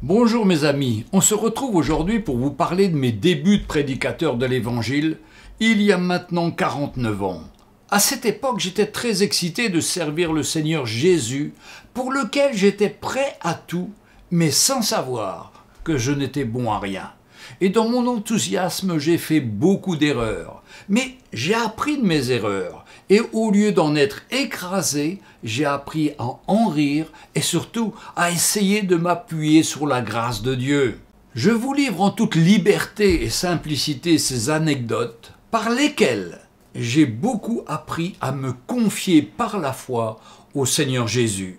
Bonjour mes amis, on se retrouve aujourd'hui pour vous parler de mes débuts de prédicateur de l'Évangile, il y a maintenant 49 ans. À cette époque, j'étais très excité de servir le Seigneur Jésus, pour lequel j'étais prêt à tout, mais sans savoir que je n'étais bon à rien. Et dans mon enthousiasme, j'ai fait beaucoup d'erreurs. Mais j'ai appris de mes erreurs. Et au lieu d'en être écrasé, j'ai appris à en rire et surtout à essayer de m'appuyer sur la grâce de Dieu. Je vous livre en toute liberté et simplicité ces anecdotes par lesquelles j'ai beaucoup appris à me confier par la foi au Seigneur Jésus.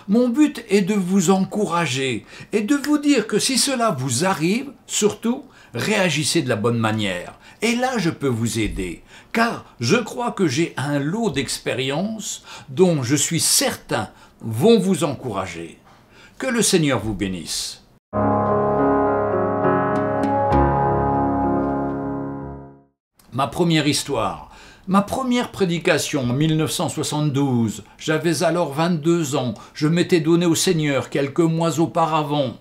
Mon but est de vous encourager et de vous dire que si cela vous arrive, surtout, réagissez de la bonne manière. Et là, je peux vous aider, car je crois que j'ai un lot d'expériences dont je suis certain vont vous encourager. Que le Seigneur vous bénisse. Ma première histoire. Ma première prédication en 1972, j'avais alors 22 ans, je m'étais donné au Seigneur quelques mois auparavant.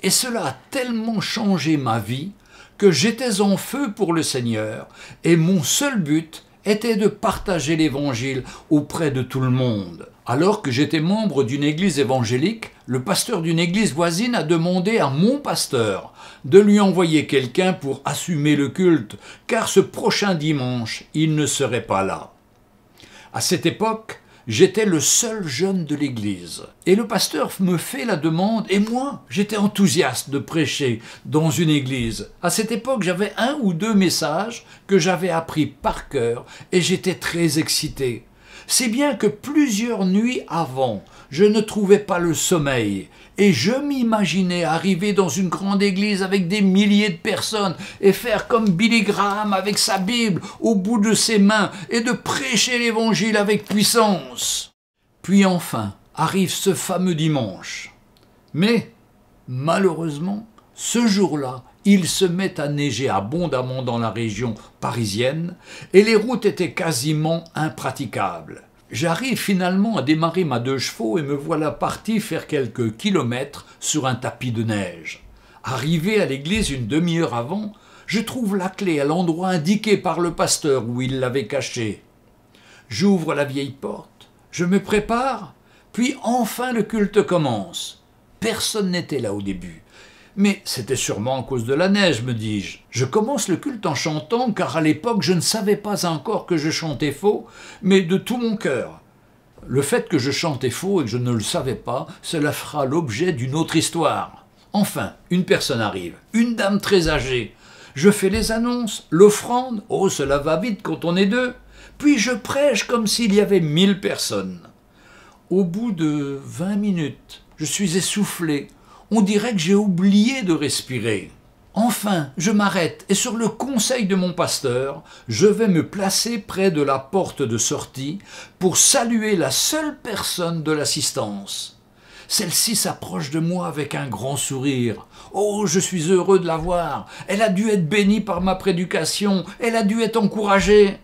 Et cela a tellement changé ma vie que j'étais en feu pour le Seigneur et mon seul but était de partager l'Évangile auprès de tout le monde. Alors que j'étais membre d'une église évangélique, le pasteur d'une église voisine a demandé à mon pasteur de lui envoyer quelqu'un pour assumer le culte, car ce prochain dimanche, il ne serait pas là. À cette époque, j'étais le seul jeune de l'église. Et le pasteur me fait la demande, et moi, j'étais enthousiaste de prêcher dans une église. À cette époque, j'avais 1 ou 2 messages que j'avais appris par cœur, et j'étais très excité. Si bien que plusieurs nuits avant, je ne trouvais pas le sommeil, et je m'imaginais arriver dans une grande église avec des milliers de personnes et faire comme Billy Graham avec sa Bible au bout de ses mains et de prêcher l'Évangile avec puissance. Puis enfin arrive ce fameux dimanche. Mais malheureusement, ce jour-là, il se met à neiger abondamment dans la région parisienne et les routes étaient quasiment impraticables. J'arrive finalement à démarrer ma 2 chevaux et me voilà parti faire quelques kilomètres sur un tapis de neige. Arrivé à l'église une demi-heure avant, je trouve la clé à l'endroit indiqué par le pasteur où il l'avait cachée. J'ouvre la vieille porte, je me prépare, puis enfin le culte commence. Personne n'était là au début. Mais c'était sûrement à cause de la neige, me dis-je. Je commence le culte en chantant, car à l'époque, je ne savais pas encore que je chantais faux, mais de tout mon cœur. Le fait que je chantais faux et que je ne le savais pas, cela fera l'objet d'une autre histoire. Enfin, une personne arrive, une dame très âgée. Je fais les annonces, l'offrande, oh cela va vite quand on est 2. Puis je prêche comme s'il y avait 1000 personnes. Au bout de 20 minutes, je suis essoufflé. On dirait que j'ai oublié de respirer. Enfin, je m'arrête et sur le conseil de mon pasteur, je vais me placer près de la porte de sortie pour saluer la seule personne de l'assistance. Celle-ci s'approche de moi avec un grand sourire. Oh, je suis heureux de la voir. Elle a dû être bénie par ma prédication. Elle a dû être encouragée.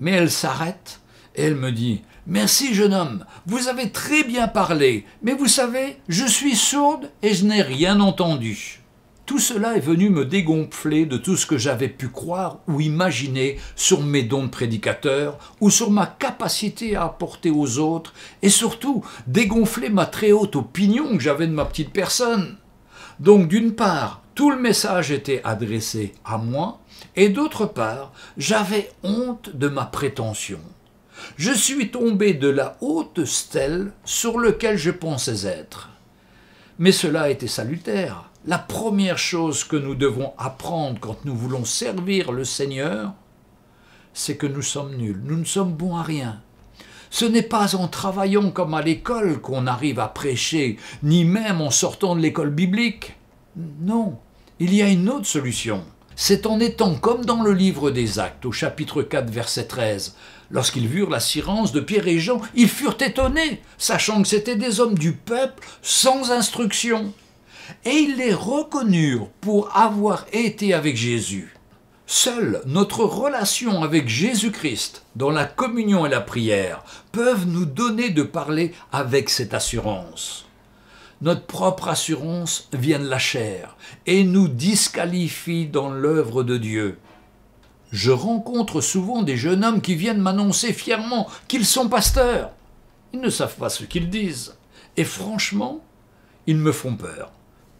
Mais elle s'arrête et elle me dit « Merci jeune homme, vous avez très bien parlé, mais vous savez, je suis sourde et je n'ai rien entendu. » Tout cela est venu me dégonfler de tout ce que j'avais pu croire ou imaginer sur mes dons de prédicateur ou sur ma capacité à apporter aux autres et surtout dégonfler ma très haute opinion que j'avais de ma petite personne. Donc d'une part, tout le message était adressé à moi et d'autre part, j'avais honte de ma prétention. Je suis tombé de la haute stèle sur laquelle je pensais être. Mais cela a été salutaire. La première chose que nous devons apprendre quand nous voulons servir le Seigneur, c'est que nous sommes nuls, nous ne sommes bons à rien. Ce n'est pas en travaillant comme à l'école qu'on arrive à prêcher, ni même en sortant de l'école biblique. Non, il y a une autre solution. C'est en étant comme dans le livre des Actes, au chapitre 4, verset 13. Lorsqu'ils virent l'assurance de Pierre et Jean, ils furent étonnés, sachant que c'étaient des hommes du peuple sans instruction. Et ils les reconnurent pour avoir été avec Jésus. Seule notre relation avec Jésus-Christ, dans la communion et la prière, peuvent nous donner de parler avec cette assurance. notre propre assurance vient de la chair et nous disqualifie dans l'œuvre de Dieu. Je rencontre souvent des jeunes hommes qui viennent m'annoncer fièrement qu'ils sont pasteurs. Ils ne savent pas ce qu'ils disent. Et franchement, ils me font peur.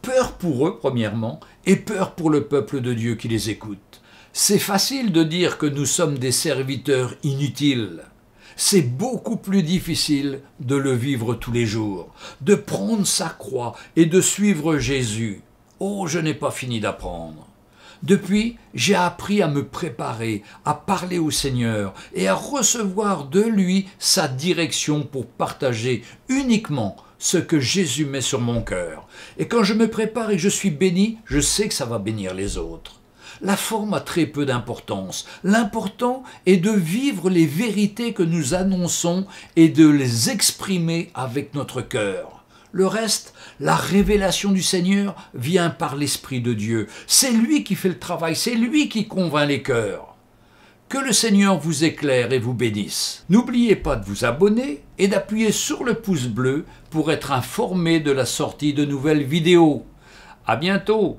Peur pour eux, premièrement, et peur pour le peuple de Dieu qui les écoute. C'est facile de dire que nous sommes des serviteurs inutiles. C'est beaucoup plus difficile de le vivre tous les jours, de prendre sa croix et de suivre Jésus. Oh, je n'ai pas fini d'apprendre. Depuis, j'ai appris à me préparer, à parler au Seigneur et à recevoir de lui sa direction pour partager uniquement ce que Jésus met sur mon cœur. Et quand je me prépare et que je suis béni, je sais que ça va bénir les autres. La forme a très peu d'importance. L'important est de vivre les vérités que nous annonçons et de les exprimer avec notre cœur. Le reste, la révélation du Seigneur vient par l'Esprit de Dieu. C'est lui qui fait le travail, c'est lui qui convainc les cœurs. Que le Seigneur vous éclaire et vous bénisse. N'oubliez pas de vous abonner et d'appuyer sur le pouce bleu pour être informé de la sortie de nouvelles vidéos. À bientôt.